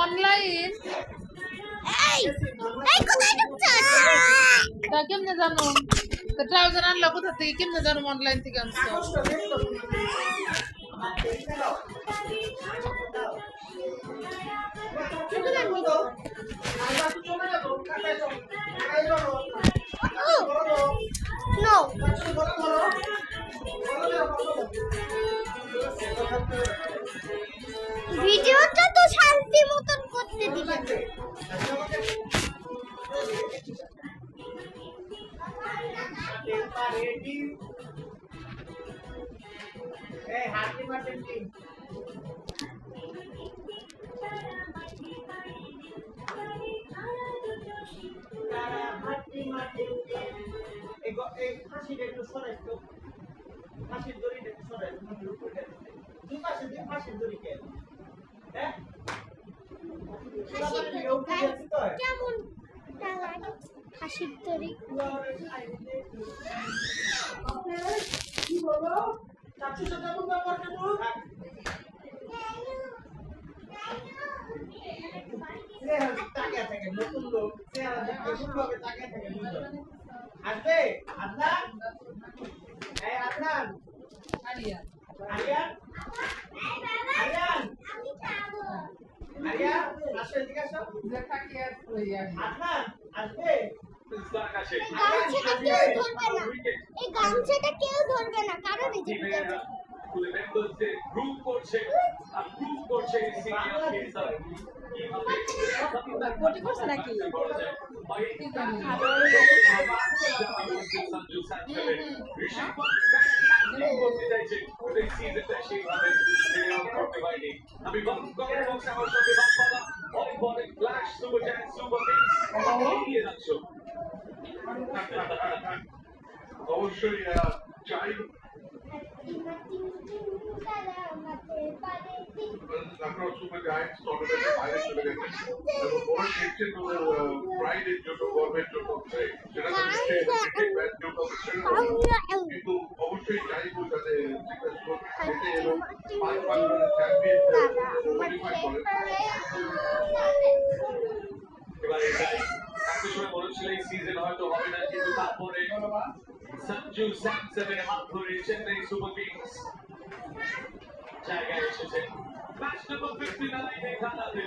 Online কোথায় ঢুকছস? তা কেমনে জানো? তা ট্রাউজার আনলো কোথা থেকে? কেমনে জানো অনলাইন থেকে আনছো? No. ভিডিওটা তো শান্তি মতন করতে দিবেন। এই হাতি মারতেন কি? এই ফাঁসিটা একটু সরাই তো, ফাঁসির দড়িটা একটু সরাই, দুই পাশে দুই ফাঁসির দড়ি কে? হ্যাঁ? কেমন লাগে হাসির তরি? কি বলো? চাচু সাথে কোন ব্যাপার কেন? তাকিয়ে থাকে নতুন লোক, নতুন লোকে তাকিয়ে থাকে বুঝলো। আসবে আদনান, এই আদনান, আরিয়ান আরিয়ান, আরিয়ান, আরিয়ান, আসো এদিকে আসো। দেখা কি আর আদনান আসবে। এই গামছাটা কেউ ধরবে না কারণ এই যে গ্রুপ করছে আর গ্রুপ করছে কোটি করছে নাকি? আমি অবশ্যই চাই আপনারা সুপার জায়ান্টস টুর্নামেন্টের বাইরে চলে গেছেন এবং ওরা খেলছে তোমার প্রাইডের জন্য, গর্বের জন্য, সেটা তো নিশ্চয়ই ক্রিকেট ম্যাচ কেউ কাউকে ছেড়ে দেবে না। কিন্তু অবশ্যই চাইবো যাতে জিতে এবং 5 রানের চ্যাম্পিয়ন কোয়ালিফাই করে। এবার এটাই একটা সময় মনে ছিল এই সিজন হয়তো হবে না, কিন্তু তারপরে সঞ্জু স্যামসনের হাত ধরে চেন্নাই সুপার কিংস জায়গায় এসেছে। ম্যাচ নম্বর 59 খেলাতে